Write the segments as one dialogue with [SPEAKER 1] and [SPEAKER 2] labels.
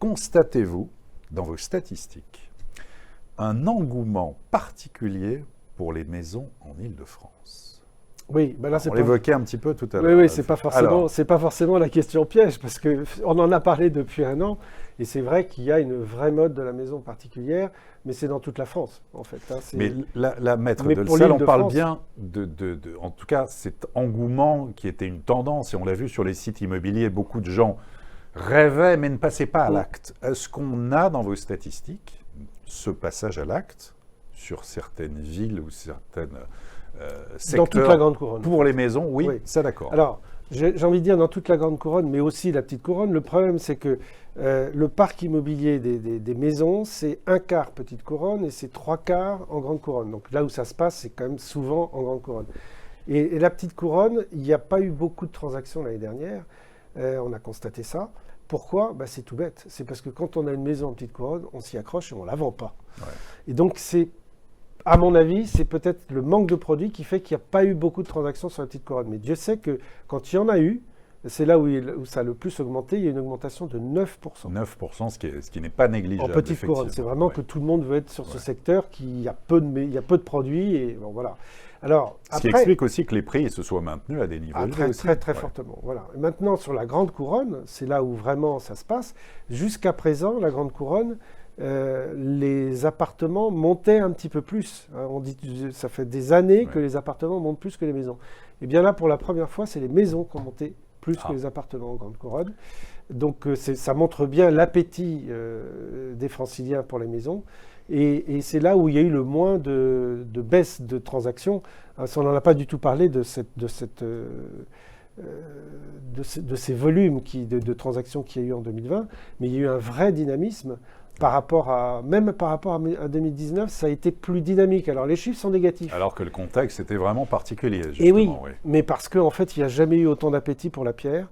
[SPEAKER 1] constatez-vous, dans vos statistiques, un engouement particulier pour les maisons en Île-de-France?
[SPEAKER 2] Oui, ben là,
[SPEAKER 1] on l'évoquait un petit peu tout à l'heure.
[SPEAKER 2] Oui, c'est pas forcément la question piège, parce qu'on en a parlé depuis un an, et c'est vrai qu'il y a une vraie mode de la maison particulière, mais c'est dans toute la France, en fait.
[SPEAKER 1] Mais la maître de Salle, on parle bien en tout cas, cet engouement qui était une tendance, et on l'a vu sur les sites immobiliers, beaucoup de gens rêvaient, mais ne passaient pas à l'acte. Est-ce qu'on a dans vos statistiques ce passage à l'acte sur certaines villes ou certaines secteurs
[SPEAKER 2] dans toute la Grande Couronne.
[SPEAKER 1] Pour les maisons, oui. Ça d'accord.
[SPEAKER 2] Alors, j'ai envie de dire dans toute la Grande Couronne, mais aussi la Petite Couronne. Le problème, c'est que le parc immobilier des maisons, c'est 1/4 Petite Couronne et c'est 3/4 en Grande Couronne. Donc là où ça se passe, c'est quand même souvent en Grande Couronne. Et la Petite Couronne, il n'y a pas eu beaucoup de transactions l'année dernière. On a constaté ça. Pourquoi ? C'est tout bête. C'est parce que quand on a une maison en Petite Couronne, on s'y accroche et on ne la vend pas. Ouais. Et donc, à mon avis, c'est peut-être le manque de produits qui fait qu'il n'y a pas eu beaucoup de transactions sur la Petite Couronne. Mais Dieu sait que quand il y en a eu, c'est là où ça a le plus augmenté, il y a une augmentation de 9%.
[SPEAKER 1] 9%, ce qui n'est pas négligeable.
[SPEAKER 2] En Petite Couronne, c'est vraiment que tout le monde veut être sur ce secteur, qu'il y a peu de produits, et bon, voilà. Alors,
[SPEAKER 1] ce qui explique aussi que les prix se soient maintenus à des niveaux élevés aussi.
[SPEAKER 2] Très fortement. Voilà. Et maintenant, sur la Grande Couronne, c'est là où vraiment ça se passe. Jusqu'à présent, la Grande Couronne, les appartements montaient un petit peu plus. On dit, ça fait des années que les appartements montent plus que les maisons. Et bien là, pour la première fois, c'est les maisons qui ont monté plus que les appartements en Grande Couronne. Donc ça montre bien l'appétit des Franciliens pour les maisons. Et c'est là où il y a eu le moins de baisse de transactions. On n'en a pas du tout parlé de ces volumes de transactions qu'il y a eu en 2020, mais il y a eu un vrai dynamisme même par rapport à 2019, ça a été plus dynamique. Alors les chiffres sont négatifs.
[SPEAKER 1] Alors que le contexte était vraiment particulier, justement.
[SPEAKER 2] Et oui, mais parce qu'en fait, il n'y a jamais eu autant d'appétit pour la pierre.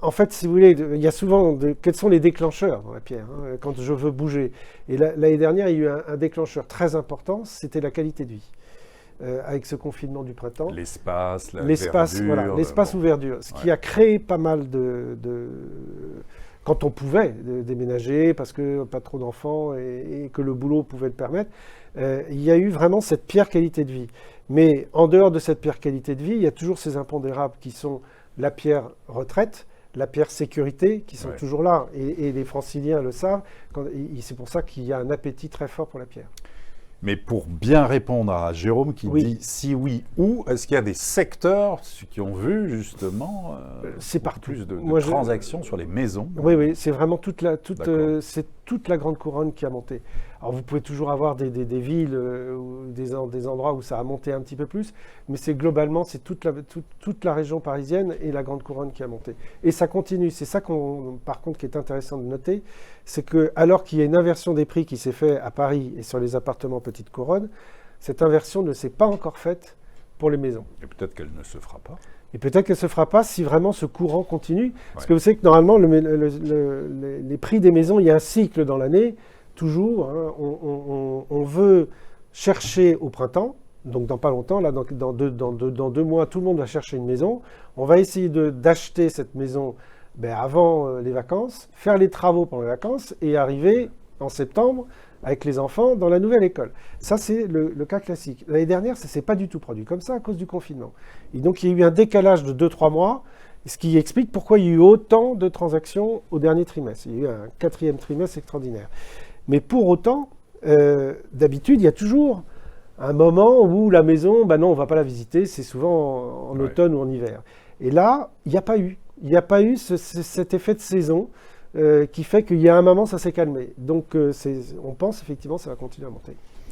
[SPEAKER 2] En fait, si vous voulez, il y a souvent quels sont les déclencheurs dans la pierre quand je veux bouger. Et l'année dernière, il y a eu un déclencheur très important, c'était la qualité de vie. Avec ce confinement du printemps.
[SPEAKER 1] L'espace
[SPEAKER 2] ou verdure. Ce qui a créé pas mal quand on pouvait déménager, parce que pas trop d'enfants et que le boulot pouvait le permettre, il y a eu vraiment cette pierre qualité de vie. Mais en dehors de cette pierre qualité de vie, il y a toujours ces impondérables qui sont la pierre retraite, la pierre sécurité, qui sont toujours là. Et les Franciliens le savent. C'est pour ça qu'il y a un appétit très fort pour la pierre.
[SPEAKER 1] Mais pour bien répondre à Jérôme qui dit si oui, où, est-ce qu'il y a des secteurs qui ont vu justement plus de transactions sur les maisons?
[SPEAKER 2] Oui, c'est vraiment toute la Grande Couronne qui a monté. Alors vous pouvez toujours avoir des villes ou des endroits où ça a monté un petit peu plus, mais globalement c'est toute la région parisienne et la Grande Couronne qui a monté. Et ça continue. C'est ça par contre qui est intéressant de noter, c'est que alors qu'il y a une inversion des prix qui s'est faite à Paris et sur les appartements Petite Couronne, cette inversion ne s'est pas encore faite pour les maisons.
[SPEAKER 1] Et peut-être qu'elle ne se fera pas.
[SPEAKER 2] Et peut-être qu'elle ne se fera pas si vraiment ce courant continue. Parce que vous savez que normalement, les prix des maisons, il y a un cycle dans l'année. Toujours, on veut chercher au printemps, donc dans pas longtemps, là, dans 2 mois, tout le monde va chercher une maison. On va essayer d'acheter cette maison avant les vacances, faire les travaux pendant les vacances et arriver en septembre avec les enfants dans la nouvelle école. Ça, c'est le cas classique. L'année dernière, ça ne s'est pas du tout produit comme ça à cause du confinement. Et donc, il y a eu un décalage de 2-3 mois, ce qui explique pourquoi il y a eu autant de transactions au dernier trimestre. Il y a eu un 4e trimestre extraordinaire. Mais pour autant, d'habitude, il y a toujours un moment où la maison, non, on ne va pas la visiter, c'est souvent en automne ou en hiver. Et là, il n'y a pas eu. Il n'y a pas eu cet effet de saison qui fait qu'il y a un moment, ça s'est calmé. Donc, on pense effectivement que ça va continuer à monter.